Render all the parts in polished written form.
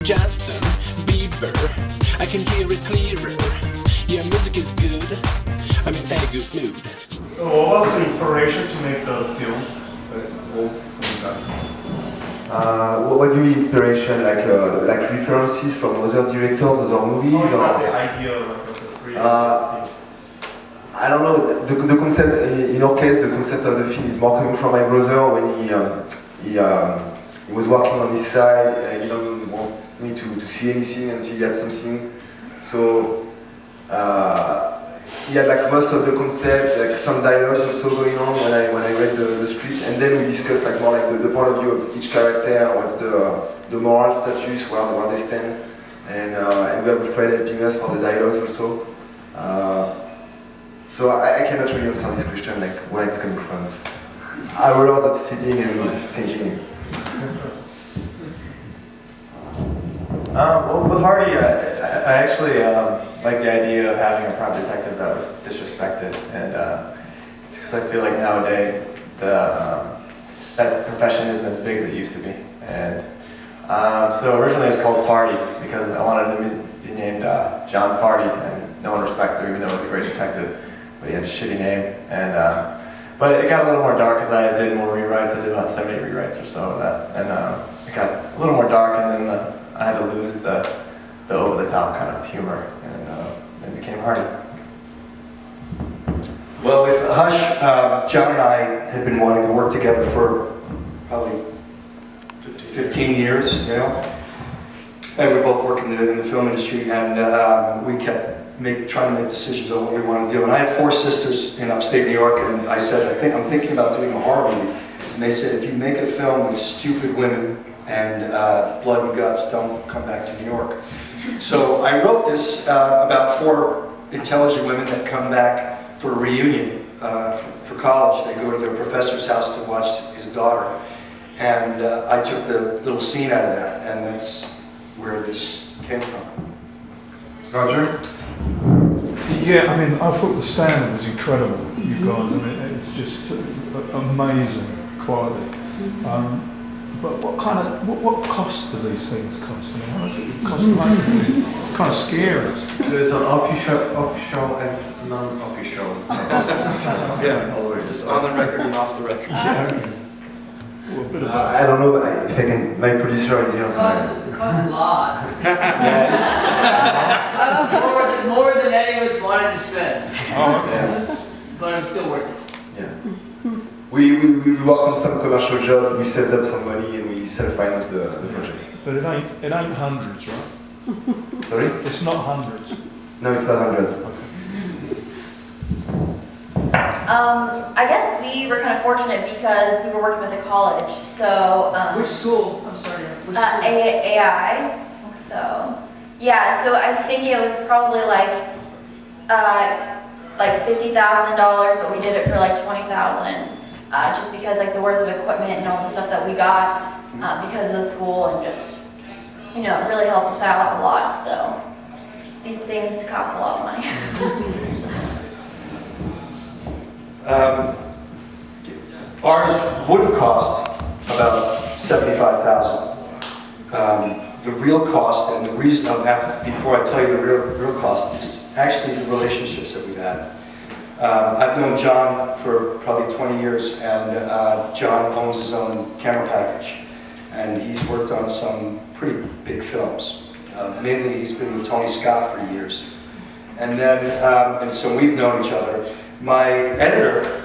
Justin Bieber, I can hear it clearer. Yeah, music is good. I'm in a good mood. So what was the inspiration to make the films? What do you mean inspiration? Like references from other directors, other movies? Or not the idea like, of the script? I don't know. The concept, in our case, the concept of the film is more coming from my brother when he was working on his side. He didn't want me to see anything until he had something. So he had like most of the concept, like some dialogues also going on when I read the script, and then we discussed like more like the point of view of each character, what's the moral status, where they stand, and we have a friend helping us for the dialogues also. So I cannot really answer this question, like where it's coming from. I would rather sitting and thinking. Well, with Hardy, I actually like the idea of having a private detective that was disrespected, and just 'cause I feel like nowadays that profession isn't as big as it used to be. And so originally it was called Farty because I wanted to be named John Farty, and no one respected him even though he was a great detective, but he had a shitty name. And but it got a little more dark as I did more rewrites. I did about 70 rewrites or so of that, and it got a little more dark, and then I had to lose the over-the-top kind of humor, and it became Hardy. Well, with Hush, John and I had been wanting to work together for probably 15 years, you know. And we both work in the film industry, and we kept trying to make decisions on what we want to do. And I have 4 sisters in upstate New York, and I said, I'm thinking about doing a horror movie. And they said, if you make a film with stupid women and blood and guts, don't come back to New York. So I wrote this about 4 intelligent women that come back for a reunion for college. They go to their professor's house to watch his daughter. And I took the little scene out of that, and that's where this came from. Roger? Yeah, I mean, I thought the sound was incredible, you guys. I mean, it's just amazing quality. But what cost do these things cost? I mean, how does it cost to make? It's kind of scary. There's an official and non-official. Yeah, just on the record and off the record. Well, a bit of I don't know if I can. My producer is here. It costs a lot. Yeah. That's more than any of us wanted to spend. Yeah. But I'm still working. Yeah. We work on some commercial job. We saved up some money and we self-finance the project. But it ain't hundreds, right? Sorry? It's not hundreds. No, it's not hundreds. I guess we were kind of fortunate because we were working with a college, so... Which school? I'm sorry. Which school? AI. So, yeah, so I think it was probably like $50,000, but we did it for like $20,000, just because like the worth of equipment and all the stuff that we got because of the school, and just, you know, it really helped us out a lot. So these things cost a lot of money. Ours would have cost about $75,000. The real cost, and the reason I'm happy, before I tell you the real cost, is actually the relationships that we've had. I've known John for probably 20 years, and John owns his own camera package, and he's worked on some pretty big films. Mainly, he's been with Tony Scott for years, and then and so we've known each other. My editor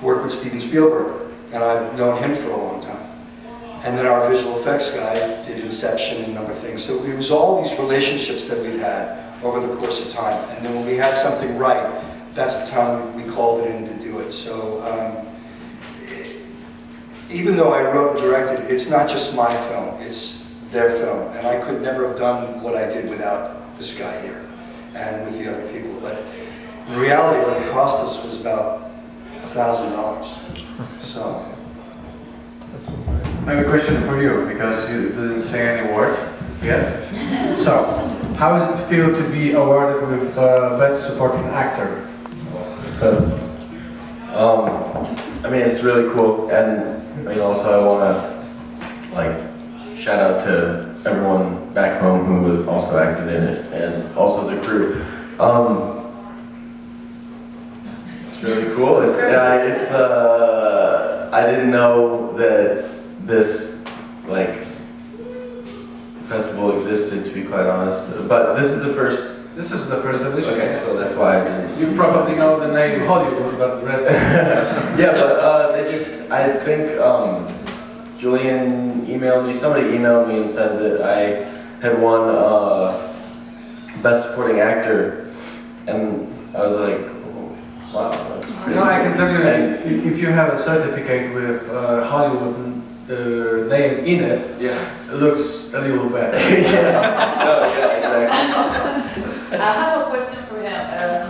worked with Steven Spielberg, and I've known him for a long time. And then our visual effects guy did Inception and a number of things. So it was all these relationships that we've had over the course of time. And then when we had something right, that's the time we called it in to do it. So even though I wrote and directed, it's not just my film, it's their film. And I could never have done what I did without this guy here and with the other people. But in reality, what it cost us was about $1,000. So. I have a question for you, because you didn't say any word yet. So, how does it feel to be awarded with Best Supporting Actor? I mean, it's really cool, and I mean, also I want to shout out to everyone back home who was also active in it, and also the crew. It's really cool. I didn't know that this festival existed, to be quite honest. But this is the first. This is the first edition. Okay, so that's why I didn't. You probably know the name Hollywood, but the rest. Yeah, but I think Julian emailed me. Somebody emailed me and said that I had won Best Supporting Actor, and I was like, oh, wow. That's pretty No, I can cool. tell you, if you have a certificate with Hollywood name in it, Yeah. it looks a little better. Yeah. No, yeah, exactly. I have a question for him.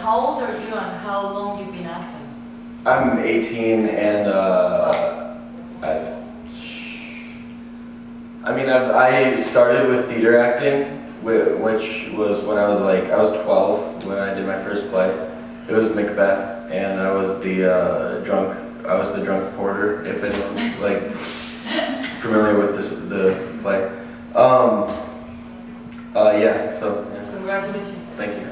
How old are you and how long you've been acting? I'm 18 and I started with theater acting, which was when I was 12 when I did my first play. It was Macbeth, and I was the drunk porter. If anyone's familiar with the play. Yeah. So. Yeah. Congratulations. Thank you.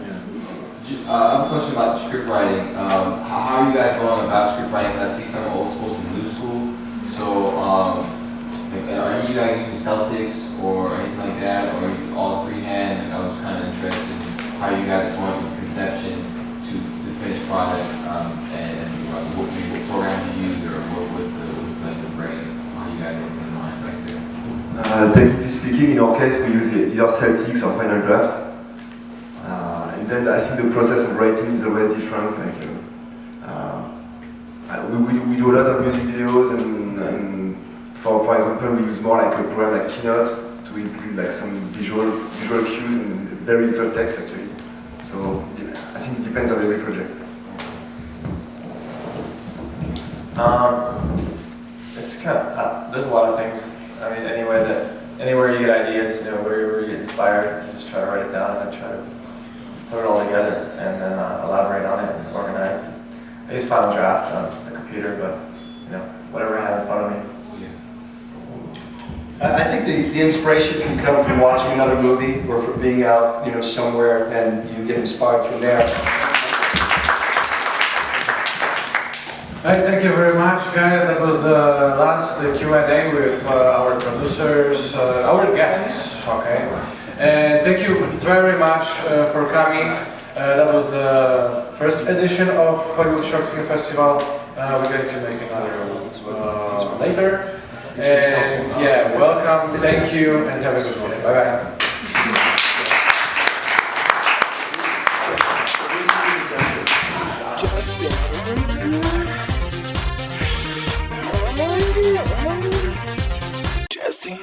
I have a question about script writing. How are you guys going about script writing? I see some old school, some new school. So, are any of you guys using Celtics or anything like that, or are you all freehand? I was kind of interested in how you guys going from conception to the finished product, and what program you used, or what was the brain? How you guys working in mind right there? Technically speaking, in our case, we use either Celtics or Final Draft. And then I think the process of writing is always different. We do a lot of music videos, and for example, we use more like a program like Keynote to include some visual cues and very little text actually. So I think it depends on every project. It's kind of, there's a lot of things. I mean, anywhere you get ideas, wherever you get inspired, just try to write it down and then try to put it all together and then elaborate on it and organize. I use Final Draft on the computer, but whatever I have in front of me. I think the inspiration can come from watching another movie or from being out, somewhere, and you get inspired from there. Thank you very much, guys. That was the last Q&A with our producers, our guests. Okay, and thank you very much for coming. That was the first edition of Hollywood Short Film Festival. We're going to make another later. And yeah, welcome, thank you, and have a good one. Bye bye. Justin.